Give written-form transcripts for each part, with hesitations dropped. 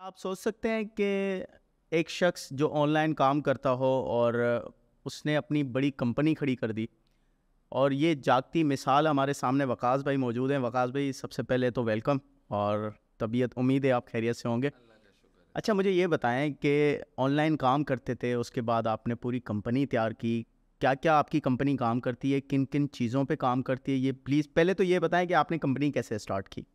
आप सोच सकते हैं कि एक शख्स जो ऑनलाइन काम करता हो और उसने अपनी बड़ी कंपनी खड़ी कर दी, और ये जागती मिसाल हमारे सामने वकास भाई मौजूद हैं। वकास भाई, सबसे पहले तो वेलकम, और तबीयत उम्मीद है आप खैरियत से होंगे। अच्छा, मुझे ये बताएं कि ऑनलाइन काम करते थे, उसके बाद आपने पूरी कंपनी तैयार की। क्या क्या आपकी कंपनी काम करती है, किन किन चीज़ों पे काम करती है, ये प्लीज़ पहले तो ये बताएं कि आपने कंपनी कैसे स्टार्ट की।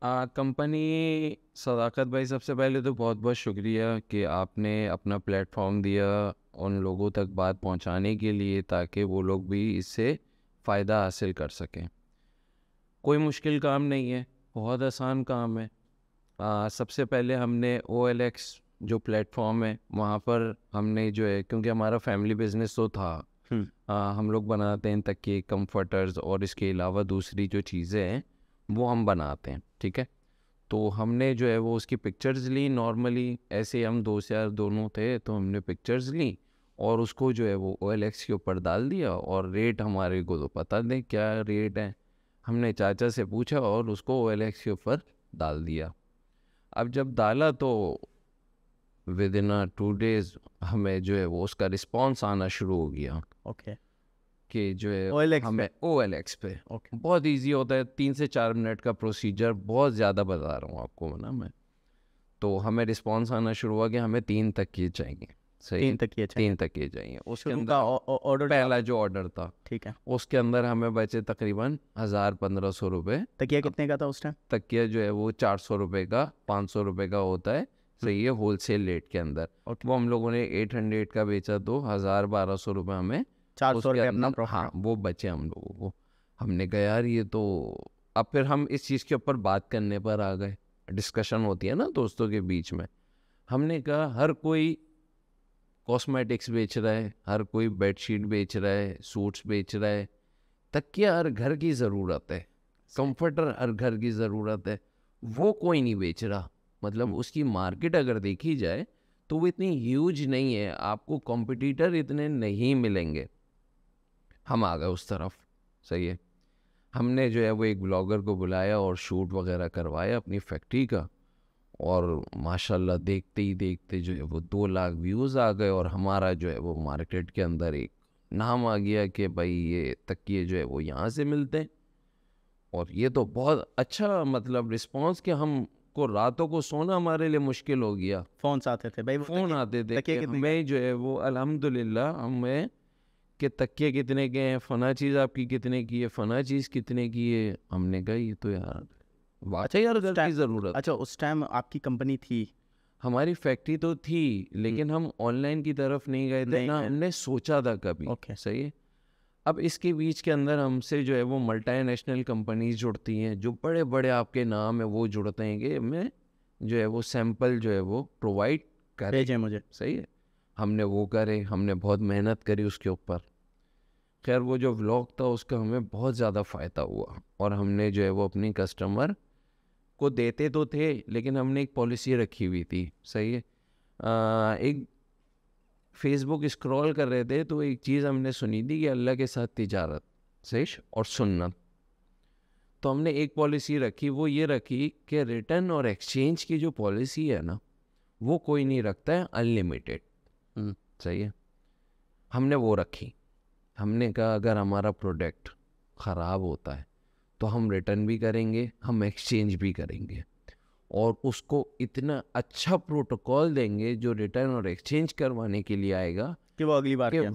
कंपनी सदाकत भाई, सबसे पहले तो बहुत बहुत शुक्रिया कि आपने अपना प्लेटफॉर्म दिया उन लोगों तक बात पहुंचाने के लिए, ताकि वो लोग भी इससे फ़ायदा हासिल कर सकें। कोई मुश्किल काम नहीं है, बहुत आसान काम है। सबसे पहले हमने OLX जो प्लेटफॉर्म है वहाँ पर हमने जो है, क्योंकि हमारा फैमिली बिजनेस तो था। हम लोग बनाते हैं तकिए, कंफर्टर्स और इसके अलावा दूसरी जो चीज़ें हैं वो हम बनाते हैं, ठीक है। तो हमने जो है वो उसकी पिक्चर्स ली नॉर्मली, ऐसे हम दोस्त यार दोनों थे तो हमने पिक्चर्स ली और उसको जो है वो OLX के ऊपर डाल दिया। और रेट हमारे को तो पता नहीं क्या रेट है, हमने चाचा से पूछा और उसको OLX के ऊपर डाल दिया। अब जब डाला तो विद इन 2 days हमें जो है वो उसका रिस्पांस आना शुरू हो गया ओके। कि जो है OLX पे। हमें OLX पे ओके। बहुत इजी होता है, 3 से 4 मिनट का प्रोसीजर, बहुत ज़्यादा बता रहा हूँ आपको ना मैं। तो हमें रिस्पांस आना शुरू हुआ कि हमें 3 तकिए चाहिए। सही है, 3 तकिए चाहिए। 3 तकिए चाहिए। उसके शुरू अंदर का हम ऑर्डर जो पहला जो ऑर्डर था ठीक है। उसके अंदर हमें बचे तकरीबन 1000-1500 रुपये। तकिया अब कितने का था उस टाइम? तकिया जो है वो 400 रुपये का, 500 रुपये का होता है। हम्म, सही है, होलसेल रेट के अंदर। ओके। वो हम लोगों ने 800 का बेचा तो 1000-1200 रुपये हमें 400 उसके रुपये अपना अंदर, प्रॉफिट। हाँ, वो बचे हम लोगों को। हमने कहा यार ये तो, अब फिर हम इस चीज़ के ऊपर बात करने पर आ गए। डिस्कशन होती है ना दोस्तों के बीच में। हमने कहा हर कोई कॉस्मेटिक्स बेच रहा है, हर कोई बेडशीट बेच रहा है, सूट्स बेच रहा है, तकिया हर घर की ज़रूरत है, कंफर्टर हर घर की ज़रूरत है, वो कोई नहीं बेच रहा। मतलब उसकी मार्केट अगर देखी जाए तो वो इतनी ह्यूज नहीं है, आपको कॉम्पिटिटर इतने नहीं मिलेंगे। हम आ गए उस तरफ। सही है, हमने जो है वो एक ब्लॉगर को बुलाया और शूट वगैरह करवाया अपनी फैक्ट्री का। और माशाल्लाह देखते ही देखते जो है वो 2 लाख व्यूज़ आ गए और हमारा जो है वो मार्केट के अंदर एक नाम आ गया कि भाई ये तकिए जो है वो यहाँ से मिलते हैं। और ये तो बहुत अच्छा मतलब रिस्पांस कि हमको रातों को सोना हमारे लिए मुश्किल हो गया। फ़ोन से आते थे भाई, वो फ़ोन तकिए। आते थे तकिए कि कितने का? हमें जो है वो अल्हम्दुलिल्लाह हमें कि तकिए कितने के हैं, फ़ना चीज़ आपकी कितने की है, फ़ना चीज़ कितने की है। हमने कहा ये तो यार अच्छा, वाकई यार उस घर टाइम की ज़रूरत। अच्छा, उस टाइम आपकी कंपनी थी? हमारी फैक्ट्री तो थी, हुँ, लेकिन हम ऑनलाइन की तरफ नहीं गए थे नहीं ना, गए। हमने सोचा था कभी। ओके। सही है। अब इसके बीच के अंदर हमसे जो है वो मल्टीनेशनल कंपनीज जुड़ती हैं, जो बड़े बड़े आपके नाम है वो जुड़ते हैं कि हमें जो है वो सैंपल जो है वो प्रोवाइड करें। भेजें मुझे। सही है, हमने वो करे, हमने बहुत मेहनत करी उसके ऊपर। खैर वो जो व्लॉग था उसका हमें बहुत ज़्यादा फ़ायदा हुआ और हमने जो है वो अपनी कस्टमर को देते तो थे, लेकिन हमने एक पॉलिसी रखी हुई थी। सही है। एक फेसबुक स्क्रॉल कर रहे थे तो एक चीज़ हमने सुनी थी कि अल्लाह के साथ तिजारत सही और सुन्नत। तो हमने एक पॉलिसी रखी, वो ये रखी कि रिटर्न और एक्सचेंज की जो पॉलिसी है ना, वो कोई नहीं रखता है, अनलिमिटेड। हुँ, सही है, हमने वो रखी। हमने कहा अगर हमारा प्रोडक्ट ख़राब होता है तो हम रिटर्न भी करेंगे, हम एक्सचेंज भी करेंगे, और उसको इतना अच्छा प्रोटोकॉल देंगे जो रिटर्न और एक्सचेंज करवाने के लिए आएगा कि वो अगली बार कि क्या?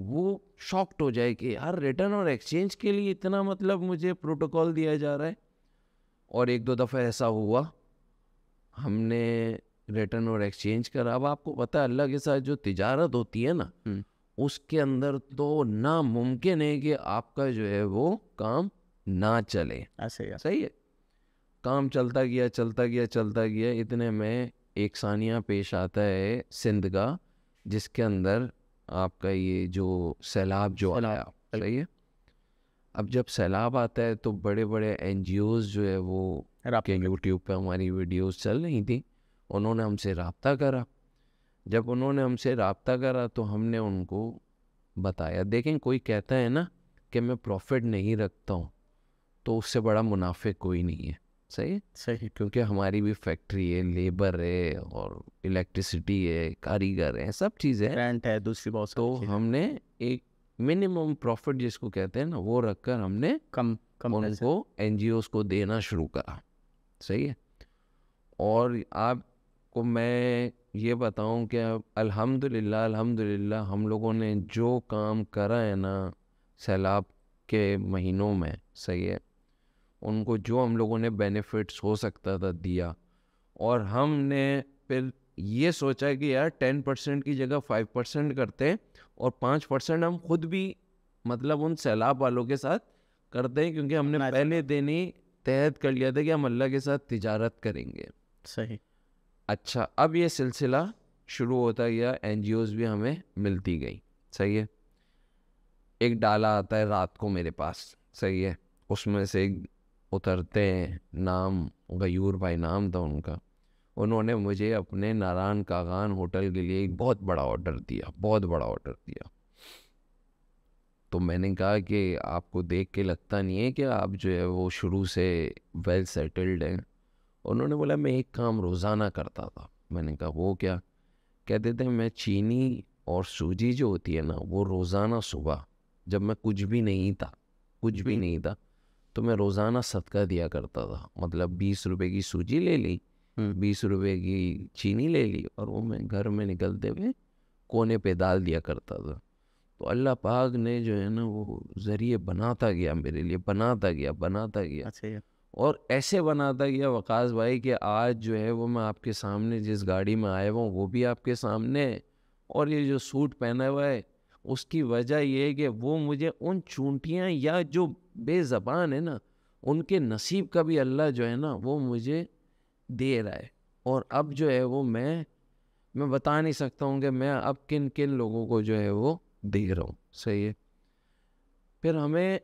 वो शॉक्ड हो जाए कि यार रिटर्न और एक्सचेंज के लिए इतना मतलब मुझे प्रोटोकॉल दिया जा रहा है। और 1-2 दफ़ा ऐसा हुआ, हमने रिटर्न और एक्सचेंज करा। अब आपको पता है अल्लाह के साथ जो तिजारत होती है ना, हुँ, उसके अंदर तो नामुमकिन है कि आपका जो है वो काम ना चले। ऐसे ही है। सही है, काम चलता गया चलता गया चलता गया, इतने में एक सानिया पेश आता है सिंध का, जिसके अंदर आपका ये जो सैलाब जो सैलाब, आया। बिल्कुल। सही है, अब जब सैलाब आता है तो बड़े बड़े NGOs जो है वो के राब्ता करते। यूट्यूब पे हमारी वीडियोस चल रही थी, उन्होंने हमसे रब्ता करा। जब उन्होंने हमसे रब्ता करा तो हमने उनको बताया, देखें कोई कहता है ना कि मैं प्रॉफिट नहीं रखता हूँ, तो उससे बड़ा मुनाफिक कोई नहीं है। सही है, सही। क्योंकि हमारी भी फैक्ट्री है, लेबर है और इलेक्ट्रिसिटी है, कारीगर हैं, सब चीज़ें हैं। रेंट है, दूसरी बहुत सारी तो चीज़ें। हमने एक मिनिमम प्रॉफिट जिसको कहते हैं ना, वो रखकर हमने कम कम पैसे। उनको एनजीओज को देना शुरू करा। सही है। और आपको मैं ये बताऊं कि अल्हम्दुलिल्लाह अल्हम्दुलिल्लाह हम लोगों ने जो काम करा है ना सैलाब के महीनों में, सही है, उनको जो हम लोगों ने बेनिफिट्स हो सकता था दिया। और हमने फिर ये सोचा कि यार 10% की जगह 5% करते हैं और 5% हम खुद भी मतलब उन सैलाब वालों के साथ करते हैं, क्योंकि हमने अपना पहले दिन ही तहत कर लिया था कि हम अल्लाह के साथ तिजारत करेंगे। सही। अच्छा, अब ये सिलसिला शुरू होता गया, एनजीओज भी हमें मिलती गई। सही है। एक डाला आता है रात को मेरे पास, सही है, उसमें से एक उतरते हैं, नाम गयूर भाई नाम था उनका। उन्होंने मुझे अपने नारायण कागान होटल के लिए एक बहुत बड़ा ऑर्डर दिया, बहुत बड़ा ऑर्डर दिया। तो मैंने कहा कि आपको देख के लगता नहीं है कि आप जो है वो शुरू से वेल सेटल्ड हैं? उन्होंने बोला मैं एक काम रोज़ाना करता था। मैंने कहा वो क्या? कहते थे मैं चीनी और सूजी जो होती है ना, वो रोज़ाना सुबह जब मैं कुछ भी नहीं था, कुछ भी नहीं था, तो मैं रोज़ाना सदका दिया करता था। मतलब 20 रुपए की सूजी ले ली, 20 रुपए की चीनी ले ली, और वो मैं घर में निकलते हुए कोने पे डाल दिया करता था। तो अल्लाह पाक ने जो है ना वो ज़रिए बनाता गया मेरे लिए, बनाता गया, बनाता गया। अच्छा ये। और ऐसे बनाता गया वकास भाई कि आज जो है वो मैं आपके सामने जिस गाड़ी में आया हुआ हूँ वो भी आपके सामने है, और ये जो सूट पहना हुआ है उसकी वजह ये है कि वो मुझे उन चूंटियाँ या जो बेज़बान है ना उनके नसीब का भी अल्लाह जो है ना वो मुझे दे रहा है। और अब जो है वो मैं बता नहीं सकता हूँ कि मैं अब किन किन लोगों को जो है वो दे रहा हूँ। सही है। फिर हमें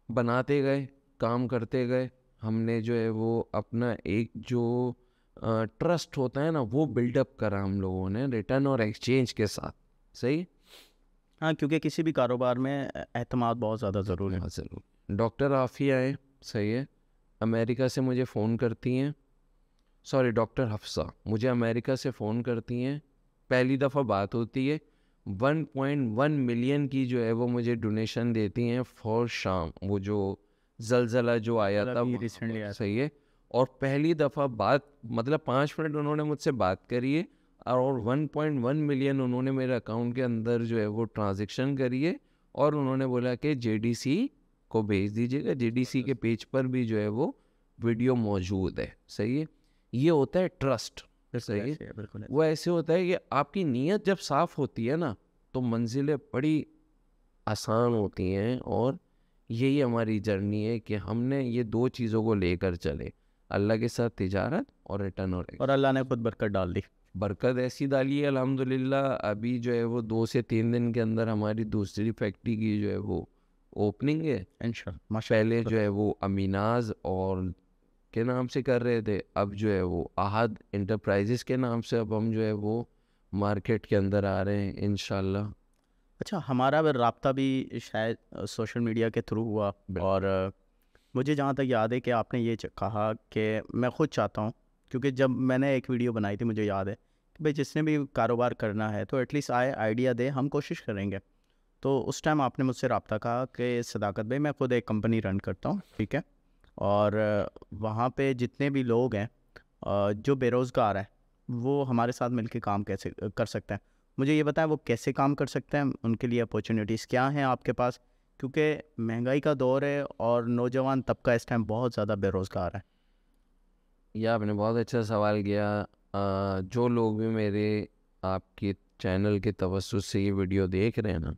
बनाते गए, काम करते गए, हमने जो है वो अपना एक जो ट्रस्ट होता है ना वो बिल्डअप करा हम लोगों ने रिटर्न और एक्सचेंज के साथ। सही। हाँ, क्योंकि किसी भी कारोबार में एतमाद बहुत ज़्यादा ज़रूरी है। हाँ ज़रूर। डॉक्टर आफिया है, सही है, अमेरिका से मुझे फ़ोन करती हैं। सॉरी, डॉक्टर हफ्सा मुझे अमेरिका से फ़ोन करती हैं। पहली दफ़ा बात होती है, 1.1 मिलियन की जो है वो मुझे डोनेशन देती हैं फॉर शाम, वो जो जलजला जो आया था अभी वहाँ रिसेंटली पर। आया था। सही है। और पहली दफ़ा बात मतलब 5 मिनट उन्होंने मुझसे बात करी है, और 1.1 मिलियन उन्होंने मेरे अकाउंट के अंदर जो है वो ट्रांजेक्शन करी है, और उन्होंने बोला कि जेडीसी को भेज दीजिएगा। जेडीसी के पेज पर भी जो है वो वीडियो मौजूद है। सही है। ये होता है ट्रस्ट। सही है। ऐसे है, बिल्कुल ऐसे। वो ऐसे होता है कि आपकी नीयत जब साफ़ होती है ना तो मंजिलें बड़ी आसान होती हैं। और यही हमारी जर्नी है कि हमने ये दो चीज़ों को लेकर चले, अल्लाह के साथ तिजारत और रिटर्न और और अल्लाह ने खुद बरकत डाल दी। बरकत ऐसी डाली है अल्हम्दुलिल्लाह। अभी जो है वो 2 से 3 दिन के अंदर हमारी दूसरी फैक्ट्री की जो है वो ओपनिंग है। इंशाल्लाह पहले माशाल्लाह। जो है वो अमीनाज और के नाम से कर रहे थे, अब जो है वो आहद इंटरप्राइजेस के नाम से अब हम जो है वो मार्केट के अंदर आ रहे हैं इंशाल्लाह। अच्छा, हमारा रब्ता भी शायद सोशल मीडिया के थ्रू हुआ। और मुझे जहाँ तक याद है कि आपने ये कहा कि मैं ख़ुद चाहता हूँ, क्योंकि जब मैंने एक वीडियो बनाई थी मुझे याद है कि भाई जिसने भी कारोबार करना है तो एटलीस्ट आइडिया दे, हम कोशिश करेंगे। तो उस टाइम आपने मुझसे रब्ता कहा कि सदाकत भाई मैं खुद एक कंपनी रन करता हूँ, ठीक है, और वहाँ पे जितने भी लोग हैं जो बेरोज़गार हैं वो हमारे साथ मिलके काम कैसे कर सकते हैं। मुझे ये बताएं वो कैसे काम कर सकते हैं, उनके लिए अपॉर्चुनिटीज़ क्या हैं आपके पास, क्योंकि महंगाई का दौर है और नौजवान तबका इस टाइम बहुत ज़्यादा बेरोज़गार है। यह आपने बहुत अच्छा सवाल किया। जो लोग भी मेरे आपके चैनल के तवज्जुह से ये वीडियो देख रहे हैं ना,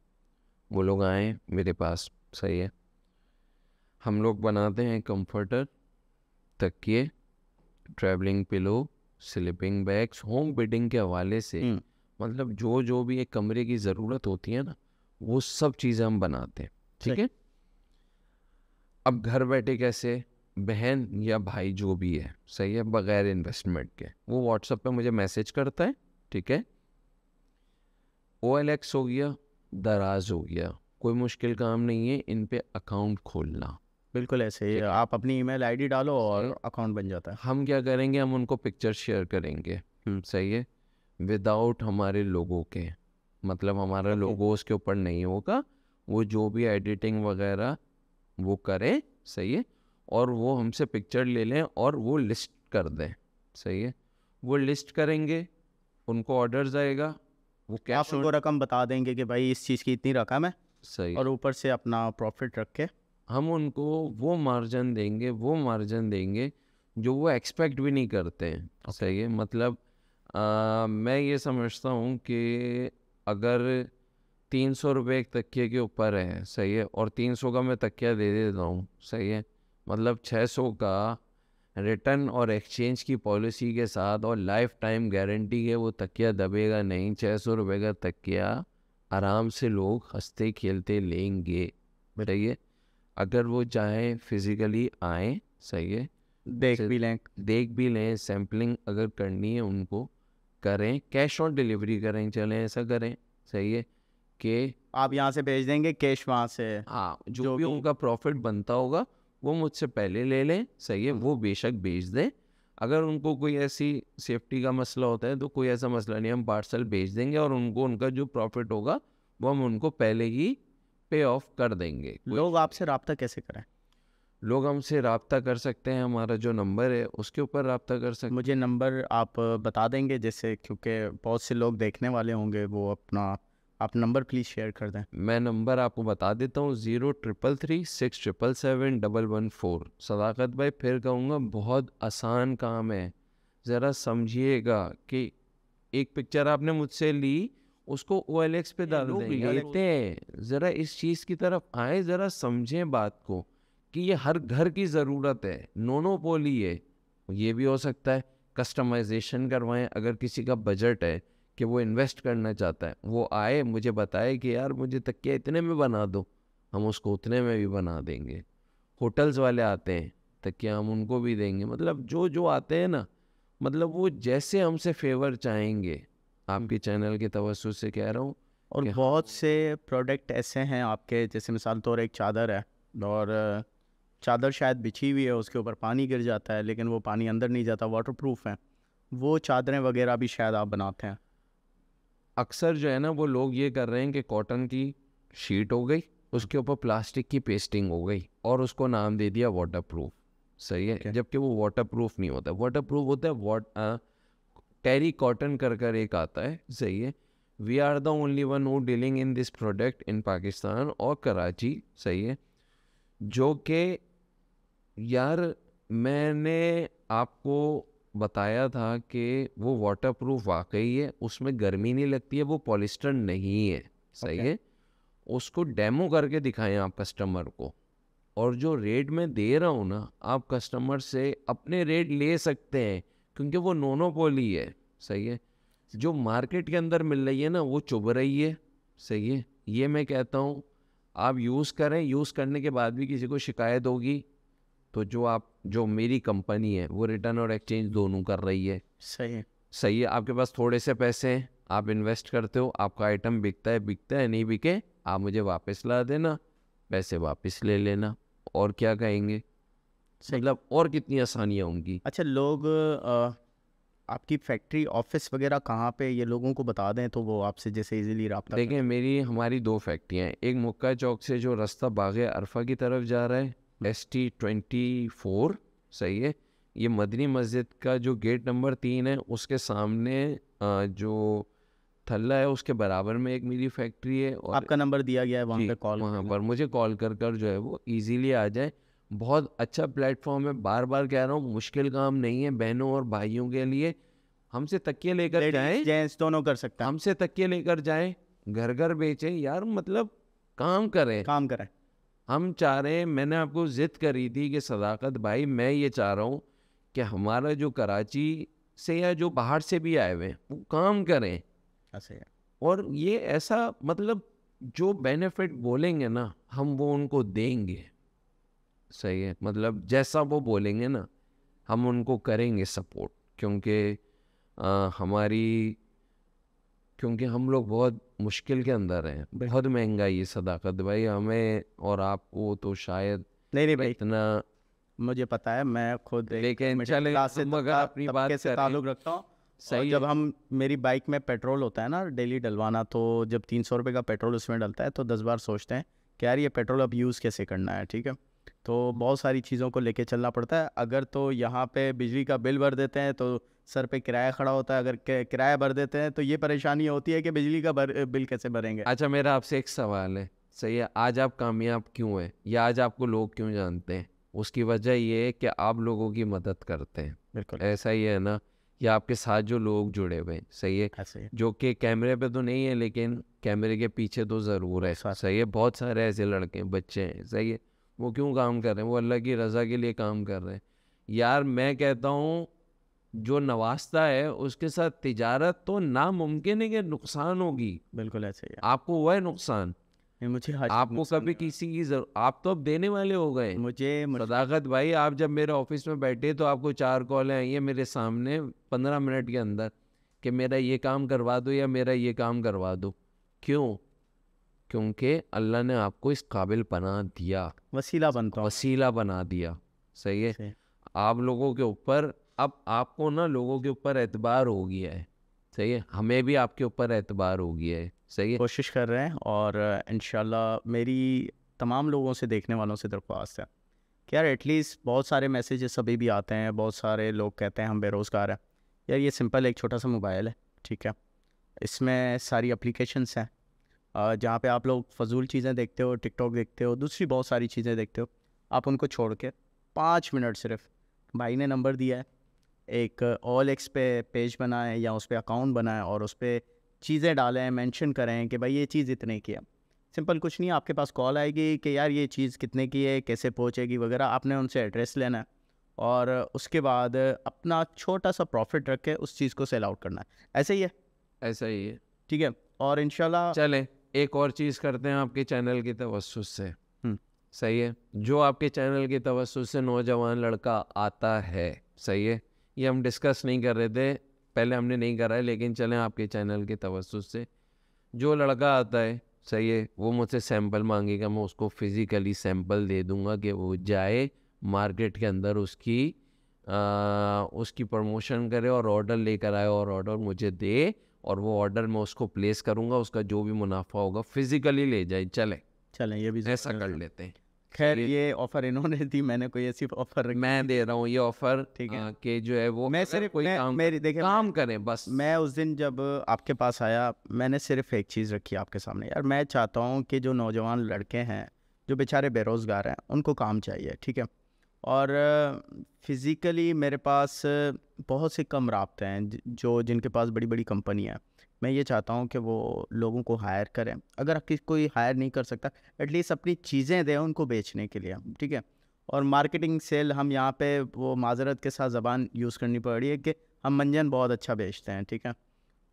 वो लोग आए मेरे पास। सही है। हम लोग बनाते हैं कंफर्टर, तकिए, travelling pillow, sleeping bags, home bedding के हवाले से मतलब जो जो भी एक कमरे की ज़रूरत होती है ना वो सब चीज़ें हम बनाते हैं। ठीक है। अब घर बैठे कैसे, बहन या भाई जो भी है, सही है, बगैर इन्वेस्टमेंट के वो व्हाट्सएप पे मुझे मैसेज करता है। ठीक है। OLX हो गया, दराज हो गया, कोई मुश्किल काम नहीं है इन पे अकाउंट खोलना। बिल्कुल ऐसे ही ठीक है। आप अपनी ईमेल आईडी डालो और अकाउंट बन जाता है। हम क्या करेंगे, हम उनको पिक्चर शेयर करेंगे, सही है, विदाउट हमारे लोगों के, मतलब हमारा ओके। लोगो उसके ऊपर नहीं होगा, वो जो भी एडिटिंग वगैरह वो करें, सही है, और वो हमसे पिक्चर ले लें और वो लिस्ट कर दें, सही है, वो लिस्ट करेंगे, उनको ऑर्डर्स आएगा, वो आप कैश उनको ऑन, रकम बता देंगे कि भाई इस चीज़ की इतनी रकम है, सही है, और ऊपर से अपना प्रॉफिट रख के। हम उनको वो मार्जिन देंगे, वो मार्जिन देंगे जो वो एक्सपेक्ट भी नहीं करते हैं, सही है, मतलब मैं ये समझता हूँ कि अगर 300 रुपये एक तकिए के ऊपर है, सही है, और 300 का मैं तकिया दे देता हूँ, सही है, मतलब 600 का रिटर्न और एक्सचेंज की पॉलिसी के साथ और लाइफ टाइम गारंटी के, वो तकिया दबेगा नहीं, 600 रुपये का तकिया आराम से लोग हंसते खेलते लेंगे, सही है, अगर वो चाहे फिज़िकली आए, सही है, देख भी लें। देख भी लें, सैम्पलिंग अगर करनी है उनको करें, कैश ऑन डिलीवरी करें, चलें ऐसा करें, सही है, कि आप यहाँ से भेज देंगे, कैश वहाँ से। हाँ जो जो भी भी उनका प्रॉफिट बनता होगा वो मुझसे पहले ले लें, सही है, वो बेशक बेच दें, अगर उनको कोई ऐसी सेफ्टी का मसला होता है तो कोई ऐसा मसला नहीं, हम पार्सल भेज देंगे और उनको उनका जो प्रॉफिट होगा वो हम उनको पहले ही पे ऑफ कर देंगे। लोग आपसे रब्ता कैसे करें? लोग हमसे रब्ता कर सकते हैं, हमारा जो नंबर है उसके ऊपर रब्ता कर सकते मुझे नंबर आप बता देंगे, जैसे क्योंकि बहुत से लोग देखने वाले होंगे, वो अपना आप नंबर प्लीज़ शेयर कर दें। हैं। मैं नंबर आपको बता देता हूँ, 0333677714। सदाकत भाई फिर कहूँगा, बहुत आसान काम है, ज़रा समझिएगा कि एक पिक्चर आपने मुझसे ली, उसको OLX पे डाल लोग देंगे, लेते हैं, ज़रा इस चीज़ की तरफ आए, ज़रा समझें बात को कि ये हर घर की ज़रूरत है, मोनोपोली है, ये भी हो सकता है, कस्टमाइजेशन करवाएं, अगर किसी का बजट है कि वो इन्वेस्ट करना चाहता है, वो आए मुझे बताए कि यार मुझे तकिया इतने में बना दो, हम उसको उतने में भी बना देंगे। होटल्स वाले आते हैं, तकिया हम उनको भी देंगे, मतलब जो जो आते हैं ना, मतलब वो जैसे हमसे फेवर चाहेंगे, आपके चैनल के तवज्जो से कह रहा हूँ और कि बहुत से प्रोडक्ट ऐसे हैं आपके, जैसे मिसाल तौर एक चादर है, और चादर शायद बिछी हुई है, उसके ऊपर पानी गिर जाता है लेकिन वो पानी अंदर नहीं जाता, वाटर प्रूफ है, वो चादरें वगैरह भी शायद आप बनाते हैं। अक्सर जो है ना वो लोग ये कर रहे हैं कि कॉटन की शीट हो गई, उसके ऊपर प्लास्टिक की पेस्टिंग हो गई और उसको नाम दे दिया वाटर प्रूफ, सही है, Okay. जबकि वो वाटर प्रूफ नहीं होता, वाटर प्रूफ होता है टेरी कॉटन कर एक आता है, सही है, we are the only one who dealing in this product in Pakistan और कराची, सही है, जो कि यार मैंने आपको बताया था कि वो वाटरप्रूफ वाकई है, उसमें गर्मी नहीं लगती है, वो पॉलिस्टर नहीं है, सही Okay. है, उसको डेमो करके दिखाएं आप कस्टमर को, और जो रेट मैं दे रहा हूँ ना, आप कस्टमर से अपने रेट ले सकते हैं, क्योंकि वो मोनोपोली है, सही है, जो मार्केट के अंदर मिल रही है ना वो चुभ रही है, सही है, ये मैं कहता हूँ, आप यूज़ करें, यूज़ करने के बाद भी किसी को शिकायत होगी तो जो मेरी कंपनी है वो रिटर्न और एक्सचेंज दोनों कर रही है, सही है। सही है, आपके पास थोड़े से पैसे हैं, आप इन्वेस्ट करते हो, आपका आइटम बिकता है नहीं बिके, आप मुझे वापस ला देना, पैसे वापस ले लेना, और क्या कहेंगे, सही। मतलब और कितनी आसानियाँ होंगी। अच्छा, लोग आपकी फैक्ट्री ऑफिस वगैरह कहाँ पे, ये लोगों को बता दें तो वो आपसे जैसे इजीली रब्ता कर। देखें, हमारी 2 फैक्ट्रियाँ हैं, एक मुक्का चौक से जो रास्ता बाग़े अरफा की तरफ जा रहा है, ST24, सही है, ये मदनी मस्जिद का जो गेट नंबर 3 है उसके सामने जो थल्ला है उसके बराबर में एक मेरी फैक्ट्री है, और आपका नंबर दिया गया है वहाँ जी पे कॉल वहाँ करना। पर मुझे कॉल कर जो है वो इजीली आ जाए, बहुत अच्छा प्लेटफॉर्म है, बार बार कह रहा हूँ, मुश्किल काम नहीं है, बहनों और भाइयों के लिए, हमसे तकिए लेकर जाएं, लेडीज जेंट्स दोनों कर सकते हैं, हमसे तकिए लेकर जाएं, घर घर बेचें यार, मतलब काम करें, काम करें। हम चाह रहे हैं, मैंने आपको जिद करी थी कि सदाकत भाई मैं ये चाह रहा हूँ कि हमारा जो कराची से या जो बाहर से भी आए हुए हैं वो काम करें, ऐसे है। और ये ऐसा मतलब जो बेनिफिट बोलेंगे ना हम वो उनको देंगे, सही है, मतलब जैसा वो बोलेंगे ना हम उनको करेंगे सपोर्ट, क्योंकि हमारी क्योंकि हम लोग बहुत मुश्किल के अंदर हैं, बहुत महंगाई है सदाकत भाई, हमें और आपको तो शायद नहीं नहीं भाई, इतना। मुझे पता है, मैं खुद एक लेकिन मिडिल चले क्लास से हम अगर अपनी बात तबके से करें, ताल्लुक़ रखता हूँ। और सही जब है। हम मेरी बाइक में पेट्रोल होता है ना डेली डलवाना, तो जब 300 रुपये का पेट्रोल उसमें डलता है तो 10 बार सोचते हैं कि यार ये पेट्रोल अब यूज़ कैसे करना है, ठीक है। तो बहुत सारी चीज़ों को लेके चलना पड़ता है। अगर तो यहाँ पे बिजली का बिल भर देते हैं तो सर पे किराया खड़ा होता है, अगर किराया भर देते हैं तो ये परेशानी होती है कि बिजली का बिल कैसे भरेंगे। अच्छा, मेरा आपसे एक सवाल है, सही है, आज आप कामयाब क्यों हैं या आज आपको लोग क्यों जानते हैं? उसकी वजह ये है कि आप लोगों की मदद करते हैं। बिल्कुल ऐसा ही है ना? या आपके साथ जो लोग जुड़े हुए हैं, सही है, ऐसे ही। जो कि कैमरे पे तो नहीं है लेकिन कैमरे के पीछे तो ज़रूर है, साथ सही है। बहुत सारे ऐसे लड़के हैं, बच्चे हैं, सही है, वो क्यों काम कर रहे हैं? वो अल्लाह की रज़ा के लिए काम कर रहे हैं। यार मैं कहता हूँ, जो नवाजता है उसके साथ तिजारत तो नामुमकिन है कि नुकसान होगी। बिल्कुल ऐसे ही है। आपको हुआ है नुकसान? नहीं, मुझे आज तक आपको नुकसान कभी नहीं हुआ। किसी की आप तो अब देने वाले हो गए। मुझे सदाकत भाई, आप जब मेरे ऑफिस में बैठे तो आपको 4 कॉलें आई हैं मेरे सामने 15 मिनट के अंदर कि मेरा ये काम करवा दो या मेरा ये काम करवा दो। क्यों? क्योंकि अल्लाह ने आपको इस काबिल बना दिया, वसीला बनता हूँ मैं। वसीला बना दिया, सही है। से आप लोगों के ऊपर, अब आपको ना लोगों के ऊपर एतबार हो गया है, सही है, हमें भी आपके ऊपर एतबार हो गया है, सही है। कोशिश कर रहे हैं, और इंशाल्लाह मेरी तमाम लोगों से, देखने वालों से दरख्वास्त है कि यार एटलीस्ट, बहुत सारे मैसेजेस अभी भी आते हैं, बहुत सारे लोग कहते हैं हम बेरोज़गार हैं। यार ये सिंपल एक छोटा सा मोबाइल है, ठीक है, इसमें सारी एप्लीकेशंस हैं, जहाँ पे आप लोग फजूल चीज़ें देखते हो, टिकटॉक देखते हो, दूसरी बहुत सारी चीज़ें देखते हो। आप उनको छोड़ के 5 मिनट सिर्फ, भाई ने नंबर दिया है, एक ऑल एक्स पे पेज बनाएं या उस पर अकाउंट बनाएं और उस पर चीज़ें डालें, मेंशन करें कि भाई ये चीज़ इतने की है। सिंपल कुछ नहीं है, आपके पास कॉल आएगी कि यार ये चीज़ कितने की है, कैसे पहुंचेगी वगैरह। आपने उनसे एड्रेस लेना है और उसके बाद अपना छोटा सा प्रॉफिट रख के उस चीज़ को सेल आउट करना है। ऐसे ही है, ऐसा ही है। ठीक है। और इंशाल्लाह चलें, एक और चीज़ करते हैं आपके चैनल की तवस्सुस से, हम्म, सही है। जो आपके चैनल की तवस्सुस से नौजवान लड़का आता है, सही है, ये हम डिस्कस नहीं कर रहे थे पहले, हमने नहीं करा है, लेकिन चलें आपके चैनल की तवस्सुस से जो लड़का आता है, सही है, वो मुझसे सैंपल मांगेगा, मैं उसको फिज़िकली सैंपल दे दूंगा कि वो जाए मार्केट के अंदर उसकी प्रमोशन करे और ऑर्डर लेकर आए और ऑर्डर मुझे दे, और वो ऑर्डर मैं उसको प्लेस करूंगा, उसका जो भी मुनाफा होगा फिज़िकली ले जाए। चलें ये भी ऐसा कर ज़बरदस्त है। लेते हैं। खैर ये ऑफ़र इन्होंने दी, मैंने कोई ऐसी ऑफ़र रखी मैं नहीं। दे रहा हूँ ये ऑफर ठीक है, कि जो है वो मैं अगर सिर्फ कोई काम मेरी देखिए, काम करें बस। मैं उस दिन जब आपके पास आया, मैंने सिर्फ एक चीज़ रखी आपके सामने। यार मैं चाहता हूँ कि जो नौजवान लड़के हैं, जो बेचारे बेरोज़गार हैं, उनको काम चाहिए, ठीक है। और फिज़िकली मेरे पास बहुत से कम राब्ते हैं जो जिनके पास बड़ी बड़ी कंपनी है। मैं ये चाहता हूँ कि वो लोगों को हायर करें। अगर किसी कोई हायर नहीं कर सकता, एटलीस्ट अपनी चीज़ें दें उनको बेचने के लिए, ठीक है। और मार्केटिंग सेल, हम यहाँ पे वो माज़रत के साथ ज़बान यूज़ करनी पड़ रही है कि हम मंजन बहुत अच्छा बेचते हैं, ठीक है।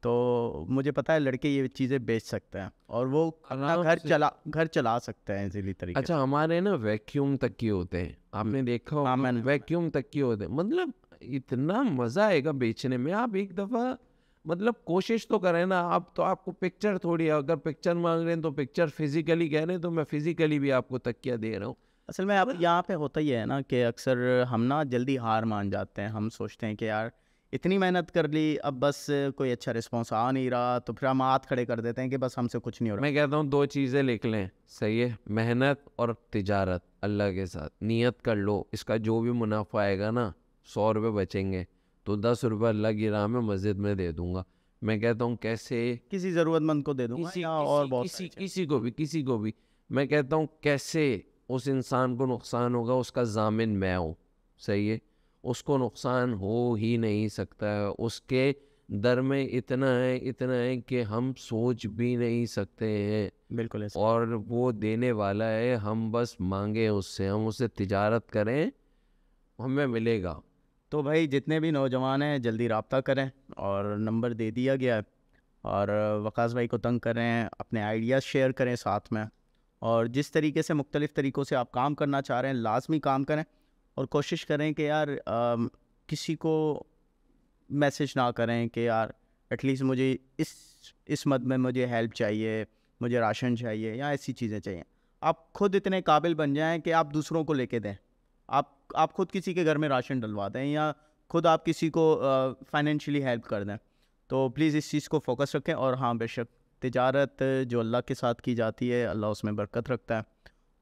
तो मुझे पता है लड़के ये चीज़ें बेच सकते हैं और वो अपना आराम से। घर चला सकते हैं इजीली तरीके से। अच्छा, हमारे ना वैक्यूम तक की होते हैं, आपने देखा हाँ, होगा, मैंने वैक्यूम तक की होते हैं, मतलब इतना मज़ा आएगा बेचने में। आप एक दफ़ा मतलब कोशिश तो करें ना, आप तो, आपको पिक्चर थोड़ी, अगर पिक्चर मांग रहे हैं तो पिक्चर, फिजिकली कह रहे हैं तो मैं फिजिकली भी आपको तकिया दे रहा हूँ। असल में अब यहाँ पे होता ही है ना कि अक्सर हम ना जल्दी हार मान जाते हैं। हम सोचते हैं कि यार इतनी मेहनत कर ली, अब बस कोई अच्छा रिस्पॉन्स आ नहीं रहा, तो फिर हम हाथ खड़े कर देते हैं कि बस हमसे कुछ नहीं हो रहा। मैं कहता हूँ 2 चीज़ें लिख लें, सही है, मेहनत और तिजारत अल्लाह के साथ। नियत कर लो, इसका जो भी मुनाफा आएगा ना, 100 रुपये बचेंगे तो 10 रुपये अल्लाह की राह में मस्जिद में दे दूंगा। मैं कहता हूँ कैसे, किसी ज़रूरतमंद को दे दूंगा किसी या और किसी बहुत किसी सारी चीज़ें। किसी को भी मैं कहता हूँ कैसे उस इंसान को नुकसान होगा, उसका जामिन मैं हूँ, सही है। उसको नुकसान हो ही नहीं सकता है, उसके दर में इतना है कि हम सोच भी नहीं सकते हैं, बिल्कुल ऐसे। और वो देने वाला है, हम बस मांगे उससे, हम उससे तिजारत करें, हमें मिलेगा। तो भाई जितने भी नौजवान हैं जल्दी रब्ता करें, और नंबर दे दिया गया है। और वकास भाई को तंग करें, अपने आइडियाज़ शेयर करें साथ में, और जिस तरीके से मुख्तलिफ़ तरीक़ों से आप काम करना चाह रहे हैं लाजमी काम करें। और कोशिश करें कि यार किसी को मैसेज ना करें कि यार एटलीस्ट मुझे इस मद में मुझे हेल्प चाहिए, मुझे राशन चाहिए या ऐसी चीज़ें चाहिए। आप खुद इतने काबिल बन जाएं कि आप दूसरों को लेके दें। आप खुद किसी के घर में राशन डलवा दें या खुद आप किसी को फाइनेंशियली हेल्प कर दें। तो प्लीज़ इस चीज़ को फोकस रखें। और हाँ, बेशक तिजारत जो अल्लाह के साथ की जाती है, अल्लाह उसमें बरकत रखता है।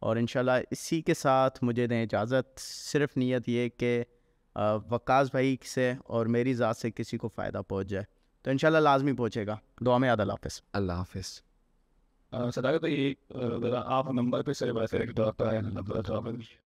और इंशाल्लाह इसी के साथ मुझे दें इजाज़त। सिर्फ नीयत ये कि वकास भाई से और मेरी ज़ात से किसी को फ़ायदा पहुंच जाए, तो इंशाल्लाह लाजमी पहुंचेगा। दुआ में याद, अल्लाह हाफ़िज़। अल्लाह हाफिज़। सदाकत, तो ये आप नंबर पे से बात करें तो आपका